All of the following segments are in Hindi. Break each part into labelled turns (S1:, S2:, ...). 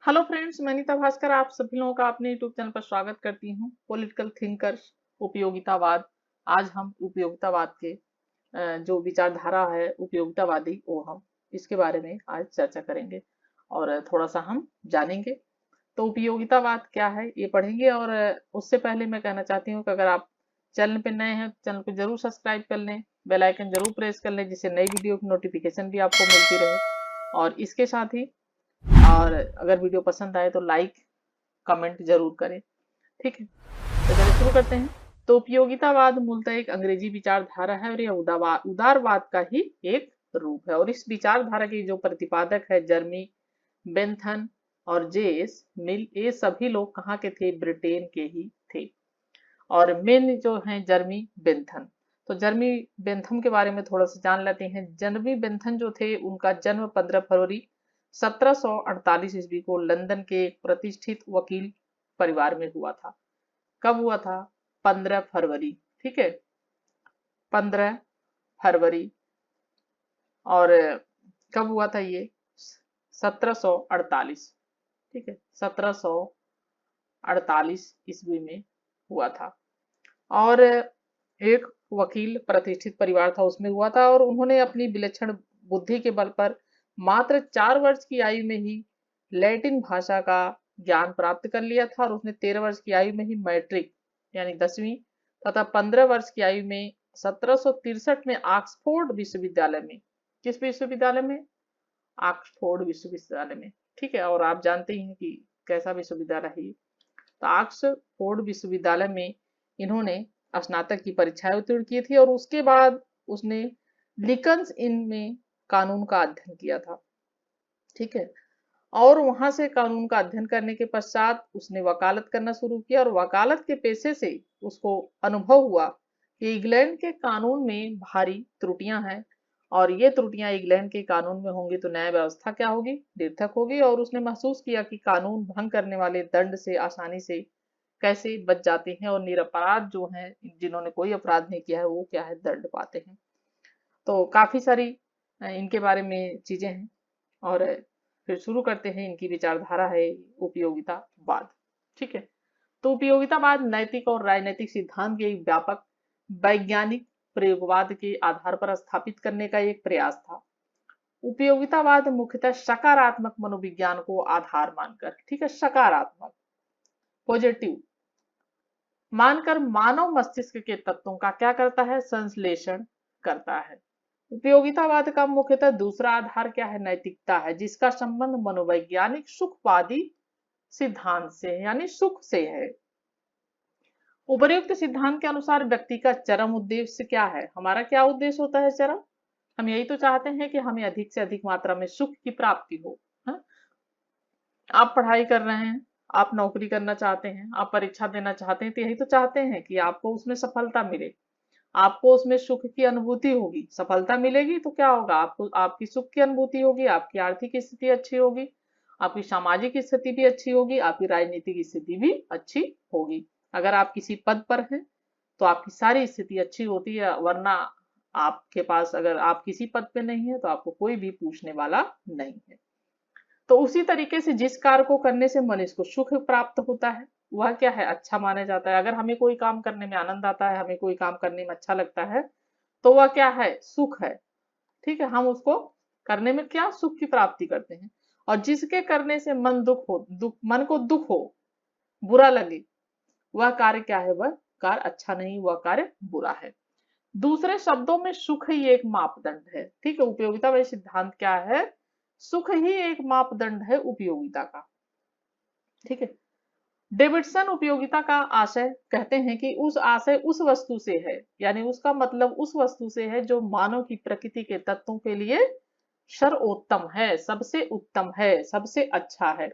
S1: हेलो फ्रेंड्स, मैं नीता भास्कर आप सभी लोगों का अपने यूट्यूब चैनल पर स्वागत करती हूँ। पॉलिटिकल थिंकर्स, उपयोगितावाद। आज हम उपयोगितावाद के जो विचारधारा है उपयोगितावादी, वो हम इसके बारे में आज चर्चा करेंगे और थोड़ा सा हम जानेंगे। तो उपयोगितावाद क्या है ये पढ़ेंगे। और उससे पहले मैं कहना चाहती हूँ कि अगर आप चैनल पे नए हैं तो चैनल को जरूर सब्सक्राइब कर लें, बेल आइकन जरूर प्रेस कर लें, जिससे नई वीडियो की नोटिफिकेशन भी आपको मिलती रहे। और इसके साथ ही और अगर वीडियो पसंद आए तो लाइक कमेंट जरूर करें। ठीक है, तो चलिए शुरू करते हैं। तो उपयोगितावाद मूलतः एक अंग्रेजी विचारधारा है और यह उदारवाद का ही एक रूप है। और इस विचारधारा के जो प्रतिपादक है जर्मी बेंथन और जेस मिल, ये सभी लोग कहाँ के थे? ब्रिटेन के ही थे। और मेन जो है जर्मी बेंथन। तो जर्मी बेंथम के बारे में थोड़ा सा जान लेते हैं। जर्मी बेंथन जो थे, उनका जन्म 15 फरवरी 1748 ईस्वी को लंदन के एक प्रतिष्ठित वकील परिवार में हुआ था। कब हुआ था? 15 फरवरी। ठीक है, 15 फरवरी। और कब हुआ था ये? 1748। ठीक है, 1748 ईस्वी में हुआ था। और एक वकील प्रतिष्ठित परिवार था, उसमें हुआ था। और उन्होंने अपनी विलक्षण बुद्धि के बल पर मात्र 4 वर्ष की आयु में ही लैटिन भाषा का ज्ञान प्राप्त कर लिया था। और उसने 13 वर्ष की आयु में ही मैट्रिक यानी 10वीं तथा 15 वर्ष की आयु में 1763 में ऑक्सफोर्ड विश्वविद्यालय में, किस विश्वविद्यालय में? ऑक्सफोर्ड विश्वविद्यालय में। ठीक है, और आप जानते ही हैं कि कैसा विश्वविद्यालय है ये। तो ऑक्सफोर्ड विश्वविद्यालय में इन्होंने स्नातक की परीक्षाएं उत्तीर्ण की थी। और उसके बाद उसने लिंकन्स इन में कानून का अध्ययन किया था। ठीक है, और वहां से कानून का अध्ययन करने के पश्चात उसने वकालत करना शुरू किया। और वकालत के पेशे से उसको अनुभव हुआ कि इंग्लैंड के कानून में भारी त्रुटियां हैं, और ये त्रुटियां इंग्लैंड के कानून में होंगी तो न्याय व्यवस्था क्या होगी? निरर्थक होगी। और उसने महसूस किया कि कानून भंग करने वाले दंड से आसानी से कैसे बच जाते हैं, और निरपराध जो हैं, जिन्होंने कोई अपराध नहीं किया है, वो क्या है? दंड पाते हैं। तो काफी सारी इनके बारे में चीजें हैं। और फिर शुरू करते हैं। इनकी विचारधारा है उपयोगितावाद। ठीक है, तो उपयोगितावाद नैतिक और राजनीतिक सिद्धांत के एक व्यापक वैज्ञानिक प्रयोगवाद के आधार पर स्थापित करने का एक प्रयास था। उपयोगितावाद मुख्यतः सकारात्मक मनोविज्ञान को आधार मानकर, ठीक है, सकारात्मक पॉजिटिव मानकर मानव मस्तिष्क के तत्वों का क्या करता है? संश्लेषण करता है। उपयोगितावाद का मुख्यतः दूसरा आधार क्या है? नैतिकता है, जिसका संबंध मनोवैज्ञानिक सुखवादी सिद्धांत से है, यानी सुख से है। उपर्युक्त सिद्धांत के अनुसार व्यक्ति का चरम उद्देश्य क्या है? हमारा क्या उद्देश्य होता है चरम? हम यही तो चाहते हैं कि हमें अधिक से अधिक मात्रा में सुख की प्राप्ति हो। हाँ? आप पढ़ाई कर रहे हैं, आप नौकरी करना चाहते हैं, आप परीक्षा देना चाहते हैं, तो यही तो चाहते हैं कि आपको उसमें सफलता मिले, आपको उसमें सुख की अनुभूति होगी। सफलता मिलेगी तो क्या होगा? आपको आपकी सुख की अनुभूति होगी, आपकी आर्थिक स्थिति अच्छी होगी, आपकी सामाजिक स्थिति भी अच्छी होगी, आपकी राजनीतिक स्थिति भी अच्छी होगी। अगर आप किसी पद पर हैं तो आपकी सारी स्थिति अच्छी होती है, वरना आपके पास, अगर आप किसी पद पे नहीं है तो आपको कोई भी पूछने वाला नहीं है। तो उसी तरीके से जिस कार्य को करने से मनुष्य को सुख प्राप्त होता है, वह क्या है? अच्छा माना जाता है। अगर हमें कोई काम करने में आनंद आता है, हमें कोई काम करने में अच्छा लगता है, तो वह क्या है? सुख है। ठीक है, हम उसको करने में क्या सुख की प्राप्ति करते हैं। और जिसके करने से मन दुख हो, मन को दुख हो, बुरा लगे, वह कार्य क्या है? वह कार्य अच्छा नहीं, वह कार्य बुरा है। दूसरे शब्दों में सुख ही एक मापदंड है। ठीक है, उपयोगिता सिद्धांत क्या है? सुख ही एक मापदंड है उपयोगिता का। ठीक है, डेविडसन उपयोगिता का आशय कहते हैं कि उस आशय उस वस्तु से है, यानी उसका मतलब उस वस्तु से है जो मानव की प्रकृति के तत्वों के लिए सर्वोत्तम है, सबसे उत्तम है, सबसे अच्छा है,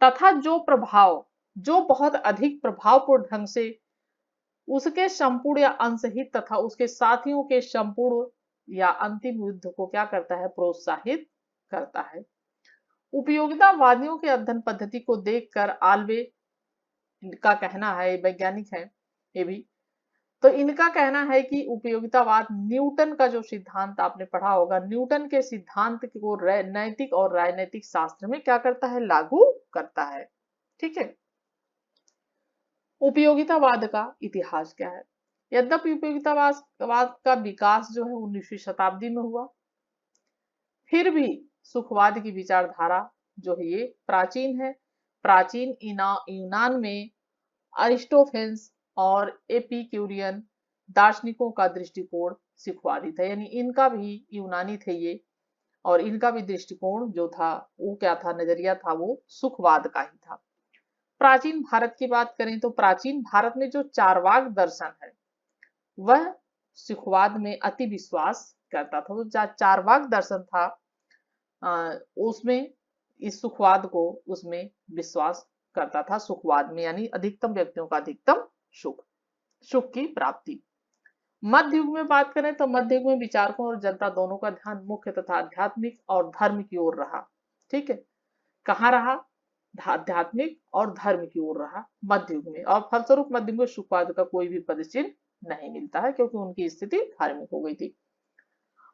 S1: तथा जो प्रभाव, जो बहुत अधिक प्रभावपूर्ण ढंग से उसके संपूर्ण या अंशहित तथा उसके साथियों के संपूर्ण या अंतिम युद्ध को क्या करता है? प्रोत्साहित करता है। उपयोगितावादियों के अध्ययन पद्धति को देखकर आल्वे का कहना है, वैज्ञानिक है ये भी, तो इनका कहना है कि उपयोगितावाद न्यूटन का जो सिद्धांत आपने पढ़ा होगा, न्यूटन के सिद्धांत को नैतिक और राजनीतिक शास्त्र में क्या करता है, लागू करता है। ठीक है। उपयोगितावाद का इतिहास क्या है? यद्यपि उपयोगितावाद का विकास जो है 19वीं शताब्दी में हुआ, फिर भी सुखवाद की विचारधारा जो है ये प्राचीन है। प्राचीन यूनान में अरिस्टोफेंस और एपिक्यूरियन दार्शनिकों का दृष्टिकोण सुखवादी था, यानी इनका भी यूनानी थे ये, और इनका भी दृष्टिकोण जो था वो क्या था, नजरिया था वो सुखवाद का ही था। प्राचीन भारत की बात करें तो प्राचीन भारत में जो चारवाक दर्शन है वह सुखवाद में अति विश्वास करता था। तो चारवाक दर्शन था उसमें इस सुखवाद को उसमें विश्वास करता था, सुखवाद में, यानी अधिकतम व्यक्तियों का अधिकतम सुख की प्राप्ति। मध्य युग में बात करें तो मध्य युग में विचारकों और जनता दोनों का ध्यान मुख्य तथा आध्यात्मिक और धर्म की ओर रहा। ठीक है, कहाँ रहा, आध्यात्मिक और धर्म की ओर रहा मध्य युग में, और फलस्वरूप मध्य युग में सुखवाद का कोई भी पदचिन्ह नहीं मिलता है क्योंकि उनकी स्थिति धार्मिक हो गई थी।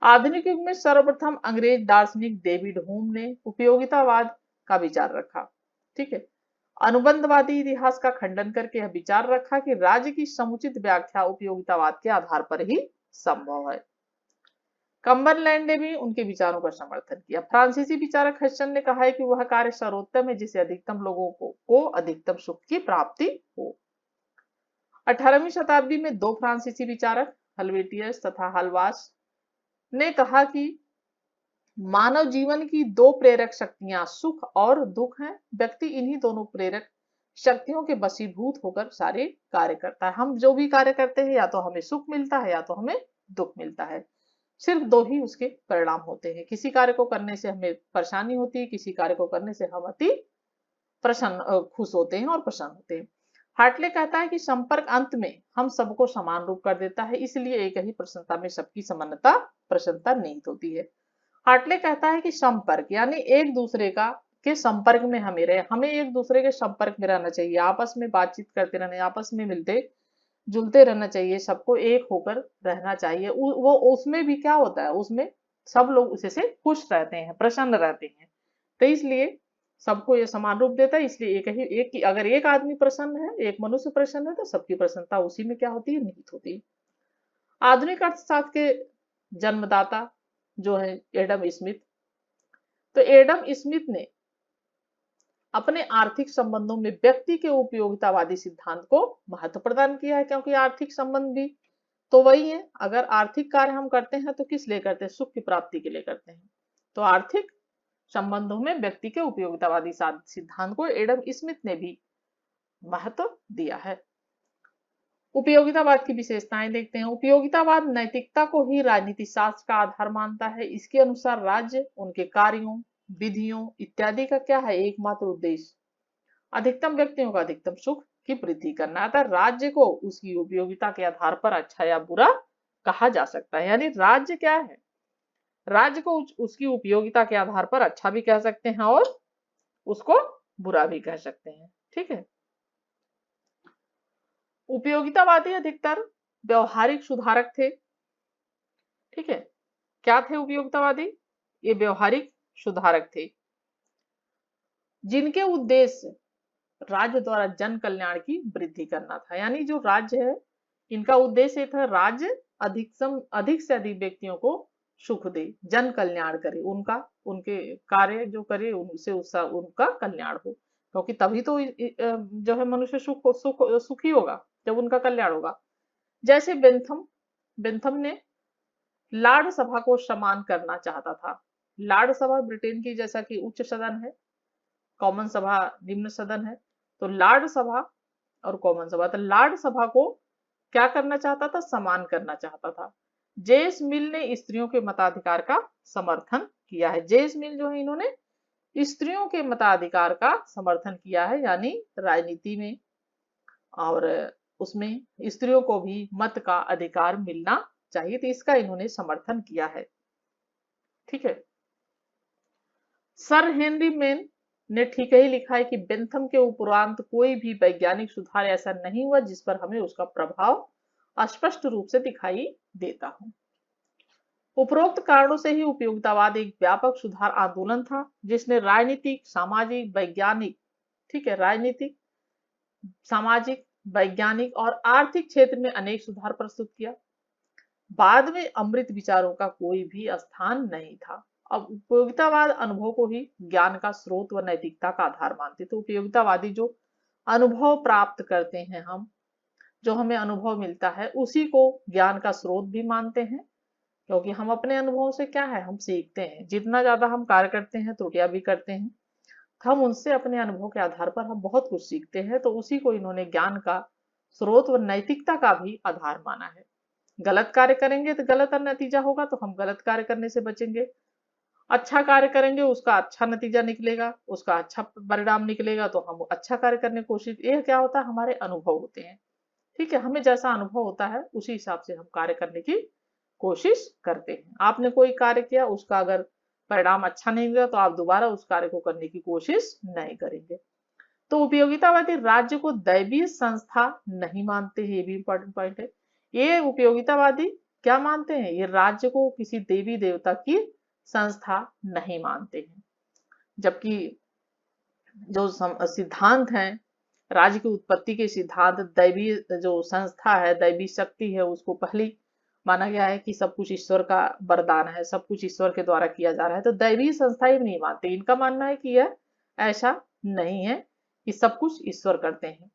S1: आधुनिक युग में सर्वप्रथम अंग्रेज दार्शनिक डेविड ह्यूम ने उपयोगितावाद का विचार रखा। ठीक है, अनुबंधवादी इतिहास का खंडन करके यह विचार रखा कि राज्य की समुचित व्याख्या उपयोगितावाद के आधार पर ही संभव है। कम्बरलैंड ने भी उनके विचारों का समर्थन किया। फ्रांसीसी विचारक हड्सन ने कहा है कि वह कार्य सर्वोत्तम है जिसे अधिकतम लोगों को अधिकतम सुख की प्राप्ति हो। 18वीं शताब्दी में दो फ्रांसीसी विचारक हेल्वेटियस तथा हलवास ने कहा कि मानव जीवन की दो प्रेरक शक्तियां सुख और दुख हैं। व्यक्ति इन्हीं दोनों प्रेरक शक्तियों के वशीभूत होकर सारे कार्य करता है। हम जो भी कार्य करते हैं या तो हमें सुख मिलता है या तो हमें दुख मिलता है। सिर्फ दो ही उसके परिणाम होते हैं। किसी कार्य को करने से हमें परेशानी होती है, किसी कार्य को करने से हम अति प्रसन्न खुश होते हैं और प्रसन्न होते हैं। हार्टले कहता है कि संपर्क अंत में हम सबको समान रूप कर देता है, इसलिए एक ही प्रसन्नता में सबकी समानता प्रसन्नता निहित होती है। हार्टले कहता है कि संपर्क यानी एक दूसरे का के संपर्क में हमें रहे, हमें एक दूसरे के संपर्क में रहना चाहिए, आपस में बातचीत करते रहना, आपस में मिलते जुलते रहना चाहिए, सबको एक होकर रहना चाहिए। वो उसमें भी क्या होता है, उसमें सब लोग उसे से खुश रहते हैं, प्रसन्न रहते हैं। तो इसलिए सबको ये समान रूप देता है। इसलिए अगर एक आदमी प्रसन्न है, एक मनुष्य प्रसन्न है, तो सबकी प्रसन्नता उसी में क्या होती है, निहित होती है। आधुनिक अर्थशास्त्र के जन्मदाता जो है एडम स्मिथ, तो एडम स्मिथ ने अपने आर्थिक संबंधों में व्यक्ति के उपयोगितावादी सिद्धांत को महत्व प्रदान किया है, क्योंकि आर्थिक संबंध भी तो वही है। अगर आर्थिक कार्य हम करते हैं तो किस लिए करते हैं, सुख की प्राप्ति के लिए करते हैं। तो आर्थिक संबंधों में व्यक्ति के उपयोगितावादी सिद्धांत को एडम स्मिथ ने भी महत्व दिया है। उपयोगितावाद की विशेषताएं देखते हैं। उपयोगितावाद नैतिकता को ही राजनीति शास्त्र का आधार मानता है। इसके अनुसार राज्य उनके कार्यों, विधियों इत्यादि का क्या है, एकमात्र उद्देश्य अधिकतम व्यक्तियों का अधिकतम सुख की वृद्धि करना। अतः राज्य को उसकी उपयोगिता के आधार पर अच्छा या बुरा कहा जा सकता है। यानी राज्य क्या है, राज्य को उसकी उपयोगिता के आधार पर अच्छा भी कह सकते हैं और उसको बुरा भी कह सकते हैं। ठीक है, उपयोगितावादी अधिकतर व्यवहारिक सुधारक थे। ठीक है, क्या थे उपयोगितावादी, ये व्यवहारिक सुधारक थे जिनके उद्देश्य राज्य द्वारा जन कल्याण की वृद्धि करना था। यानी जो राज्य है इनका उद्देश्य था राज्य अधिक से अधिक व्यक्तियों को सुख दे, जन कल्याण करे, उनके कार्य जो करे उनसे उनका कल्याण हो, क्योंकि तभी तो जो है मनुष्य सुखी होगा जब उनका कल्याण होगा। जैसे बेंथम ने लार्ड सभा को समान करना चाहता था। लार्ड सभा ब्रिटेन की जैसा कि उच्च सदन है, कॉमन सभा निम्न सदन है, तो लार्ड सभा और कॉमन सभा, तो लार्ड सभा को क्या करना चाहता था, समान करना चाहता था। जेम्स मिल ने स्त्रियों के मताधिकार का समर्थन किया है। जेम्स मिल जो है इन्होंने स्त्रियों के मताधिकार का समर्थन किया है, यानी राजनीति में और उसमें स्त्रियों को भी मत का अधिकार मिलना चाहिए, तो इसका इन्होंने समर्थन किया है। ठीक है, सर हेनरी मेन ने ठीक ही लिखा है कि बेंथम के उपरांत कोई भी वैज्ञानिक सुधार ऐसा नहीं हुआ जिस पर हमें उसका प्रभाव स्पष्ट रूप से दिखाई देता हूं। उपरोक्त कारणों से ही उपयोगितावाद एक व्यापक सुधार आंदोलन था, जिसने राजनीतिक, सामाजिक, वैज्ञानिक, ठीक है, राजनीतिक, सामाजिक, वैज्ञानिक और आर्थिक क्षेत्र में अनेक सुधार प्रस्तुत किया। बाद में अमृत विचारों का कोई भी स्थान नहीं था। अब उपयोगितावाद अनुभव को ही ज्ञान का स्रोत व नैतिकता का आधार मानते। तो उपयोगितावादी जो अनुभव प्राप्त करते हैं हम, जो हमें अनुभव मिलता है, उसी को ज्ञान का स्रोत भी मानते हैं, क्योंकि हम अपने अनुभव से क्या है, हम सीखते हैं। जितना ज्यादा हम कार्य करते हैं, त्रुटियां भी करते हैं, हम उनसे अपने अनुभव के आधार पर हम बहुत कुछ सीखते हैं। तो उसी को इन्होंने ज्ञान का स्रोत व नैतिकता का भी आधार माना है। गलत कार्य करेंगे तो गलत नतीजा होगा, तो हम गलत कार्य करने से बचेंगे। अच्छा कार्य करेंगे, उसका अच्छा नतीजा निकलेगा, उसका अच्छा परिणाम निकलेगा, तो हम अच्छा कार्य करने की कोशिश। ये क्या होता है, हमारे अनुभव होते हैं, ठीक है। हमें जैसा अनुभव होता है उसी हिसाब से हम कार्य करने की कोशिश करते हैं। आपने कोई कार्य किया, उसका अगर परिणाम अच्छा नहीं हुआ, तो आप दोबारा उस कार्य को करने की कोशिश नहीं करेंगे। तो उपयोगितावादी राज्य को दैवीय संस्था नहीं मानते, ये भी इंपॉर्टेंट पॉइंट है। ये उपयोगितावादी क्या मानते हैं, ये राज्य को किसी देवी देवता की संस्था नहीं मानते हैं। जबकि जो सिद्धांत हैं, राज्य की उत्पत्ति के सिद्धांत, दैवी जो संस्था है, दैवी शक्ति है, उसको पहली माना गया है कि सब कुछ ईश्वर का वरदान है, सब कुछ ईश्वर के द्वारा किया जा रहा है। तो दैवी संस्था ही नहीं मानते। इनका मानना है कि यह ऐसा नहीं है कि सब कुछ ईश्वर करते हैं।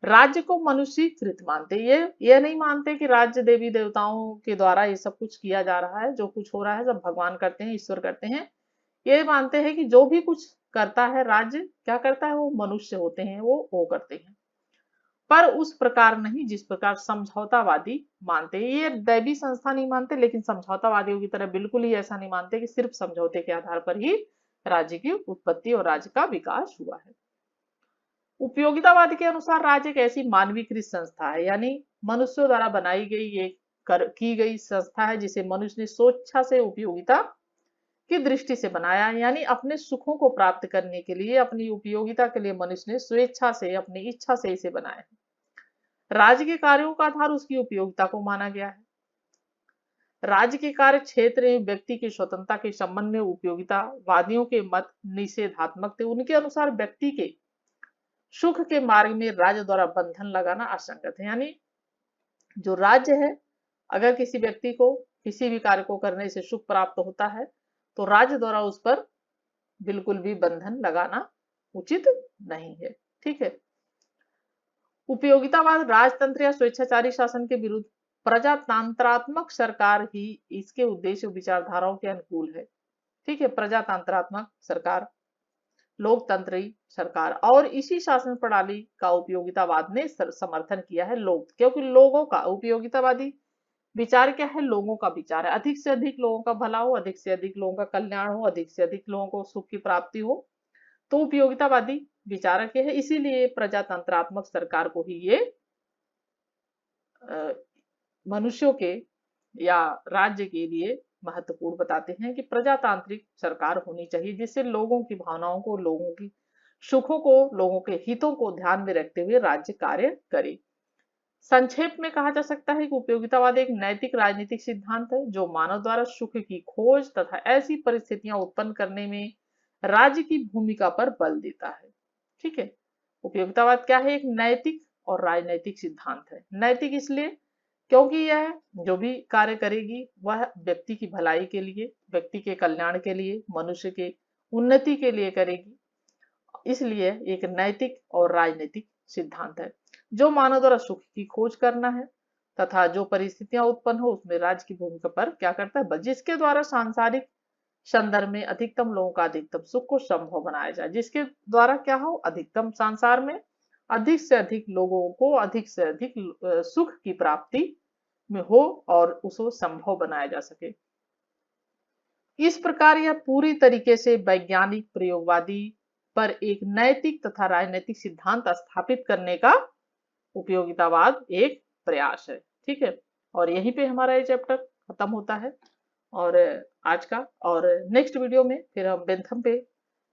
S1: राज्य को मनुष्यकृत मानते, ये नहीं मानते कि राज्य देवी देवताओं के द्वारा ये सब कुछ किया जा रहा है, जो कुछ हो रहा है सब भगवान करते हैं, ईश्वर करते हैं। ये मानते हैं कि जो भी कुछ करता है राज्य, क्या करता है, वो मनुष्य होते हैं, वो करते हैं। पर उस प्रकार नहीं जिस प्रकार समझौतावादी मानते हैं। ये दैवी संस्था नहीं मानते, लेकिन समझौतावादियों की तरह बिल्कुल ही ऐसा नहीं मानते कि सिर्फ समझौते के आधार पर ही राज्य की उत्पत्ति और राज्य का विकास हुआ है। उपयोगितावाद के अनुसार राज्य एक ऐसी मानवीकृत संस्था है, यानी मनुष्यों द्वारा बनाई गई एक की गई संस्था है, जिसे मनुष्य ने स्वेच्छा से उपयोगिता की दृष्टि से बनाया। यानी अपने सुखों को प्राप्त करने के लिए, अपनी उपयोगिता के लिए मनुष्य ने स्वेच्छा से, अपनी इच्छा से इसे बनाया है। राज्य के कार्यों का आधार उसकी उपयोगिता को माना गया है। राज्य के कार्य क्षेत्र में व्यक्ति की स्वतंत्रता के संबंध में उपयोगितावादियों के मत निषेधात्मक थे। उनके अनुसार व्यक्ति के सुख के मार्ग में राज्य द्वारा बंधन लगाना असंगत है। यानी जो राज्य है, अगर किसी व्यक्ति को किसी भी कार्य को करने से सुख प्राप्त होता है, तो राज्य द्वारा उस पर बिल्कुल भी बंधन लगाना उचित नहीं है, ठीक है। उपयोगितावाद राजतंत्र या स्वेच्छाचारी शासन के विरुद्ध प्रजातंत्रात्मक सरकार ही इसके उद्देश्य विचारधाराओं के अनुकूल है, ठीक है। प्रजातंत्रात्मक सरकार, लोकतंत्री सरकार, और इसी शासन प्रणाली का उपयोगितावाद ने समर्थन किया है। लोग, क्योंकि लोगों का उपयोगितावादी विचार क्या है, लोगों का विचार है। अधिक से अधिक लोगों का भला हो, अधिक से अधिक लोगों का कल्याण हो, अधिक से अधिक लोगों को सुख की प्राप्ति हो, तो उपयोगितावादी विचारक है। इसीलिए प्रजातंत्रात्मक सरकार को ही ये मनुष्यों के या राज्य के लिए महत्वपूर्ण बताते हैं कि प्रजातांत्रिक सरकार होनी चाहिए, जिससे लोगों की भावनाओं को, लोगों की सुखों को, लोगों के हितों को ध्यान में रखते हुए राज्य कार्य करे। संक्षेप में कहा जा सकता है कि उपयोगितावाद एक नैतिक राजनीतिक सिद्धांत है, जो मानव द्वारा सुख की खोज तथा ऐसी परिस्थितियां उत्पन्न करने में राज्य की भूमिका पर बल देता है, ठीक है। उपयोगितावाद क्या है, एक नैतिक और राजनैतिक सिद्धांत है। नैतिक इसलिए क्योंकि यह जो भी कार्य करेगी वह व्यक्ति की भलाई के लिए, व्यक्ति के कल्याण के लिए, मनुष्य के उन्नति के लिए करेगी, इसलिए एक नैतिक और राजनीतिक सिद्धांत है। जो मानव द्वारा सुख की खोज करना है तथा जो परिस्थितियां उत्पन्न हो उसमें राज्य की भूमिका पर क्या करता है, जिसके द्वारा सांसारिक संदर्भ में अधिकतम लोगों का अधिकतम सुख को संभव बनाया जाए, जिसके द्वारा क्या हो, अधिकतम संसार में अधिक से अधिक लोगों को अधिक से अधिक सुख की प्राप्ति में हो और उसको संभव बनाया जा सके। इस प्रकार यह पूरी तरीके से वैज्ञानिक प्रयोगवादी पर एक नैतिक तथा राजनैतिक सिद्धांत स्थापित करने का उपयोगितावाद एक प्रयास है, ठीक है। और यहीं पे हमारा ये चैप्टर खत्म होता है और आज का, और नेक्स्ट वीडियो में फिर हम बेंथम पे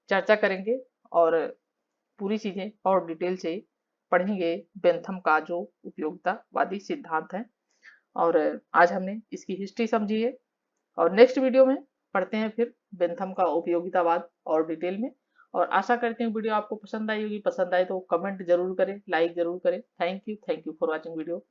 S1: चर्चा करेंगे और पूरी चीजें और डिटेल से पढ़ेंगे। बेंथम का जो उपयोगितावादी सिद्धांत है और आज हमने इसकी हिस्ट्री समझी है। और नेक्स्ट वीडियो में पढ़ते हैं फिर बेंथम का उपयोगितावाद और डिटेल में। और आशा करते हैं वीडियो आपको पसंद आई होगी। पसंद आए तो कमेंट जरूर करें, लाइक जरूर करें। Thank you for watching video.